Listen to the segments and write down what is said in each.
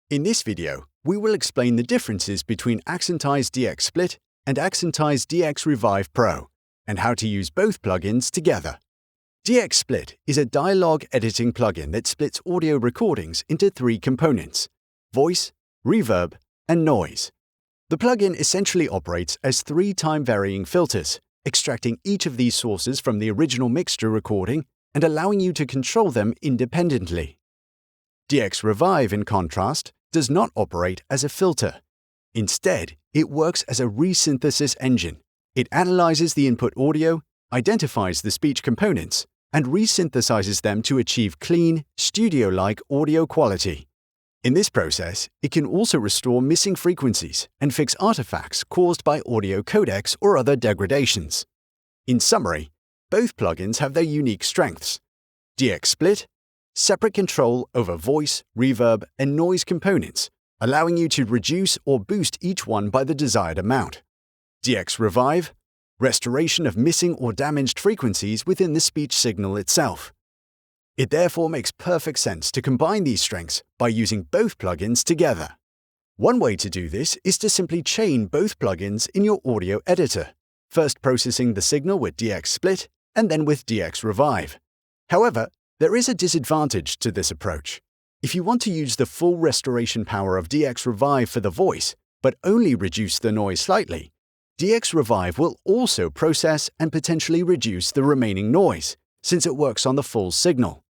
In this video, we will explain the differences between Accentize dxSplit and Accentize dxRevive Pro, and how to use both plugins together. dxSplit is a dialogue editing plugin that splits audio recordings into three components: voice, reverb, and noise. The plugin essentially operates as three time-varying filters, extracting each of these sources from the original mixture recording and allowing you to control them independently. dxRevive, in contrast, does not operate as a filter. Instead, it works as a resynthesis engine. It analyzes the input audio, identifies the speech components, and resynthesizes them to achieve clean, studio-like audio quality. In this process, it can also restore missing frequencies and fix artifacts caused by audio codecs or other degradations. In summary, both plugins have their unique strengths. dxSplit: separate control over voice, reverb, and noise components, allowing you to reduce or boost each one by the desired amount. dxRevive: restoration of missing or damaged frequencies within the speech signal itself. It therefore makes perfect sense to combine these strengths by using both plugins together. One way to do this is to simply chain both plugins in your audio editor, first processing the signal with dxSplit and then with dxRevive. However, there is a disadvantage to this approach. If you want to use the full restoration power of dxRevive for the voice, but only reduce the noise slightly, dxRevive will also process and potentially reduce the remaining noise, since it works on the full signal.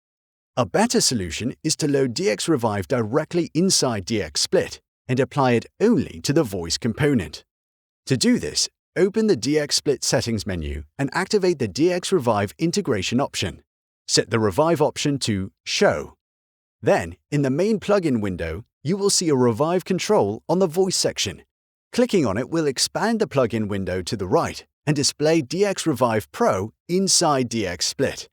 A better solution is to load dxRevive directly inside dxSplit and apply it only to the voice component. To do this, open the dxSplit settings menu and activate the dxRevive integration option. Set the Revive option to Show. Then, in the main plugin window, you will see a Revive control on the voice section. Clicking on it will expand the plugin window to the right and display dxRevive Pro inside dxSplit.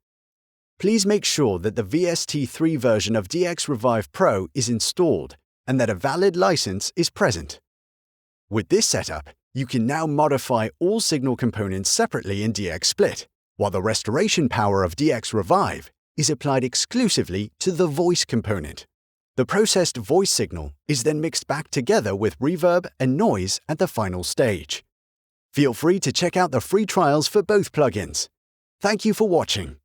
Please make sure that the VST3 version of dxRevive Pro is installed and that a valid license is present. With this setup, you can now modify all signal components separately in dxSplit, while the restoration power of dxRevive is applied exclusively to the voice component. The processed voice signal is then mixed back together with reverb and noise at the final stage. Feel free to check out the free trials for both plugins. Thank you for watching.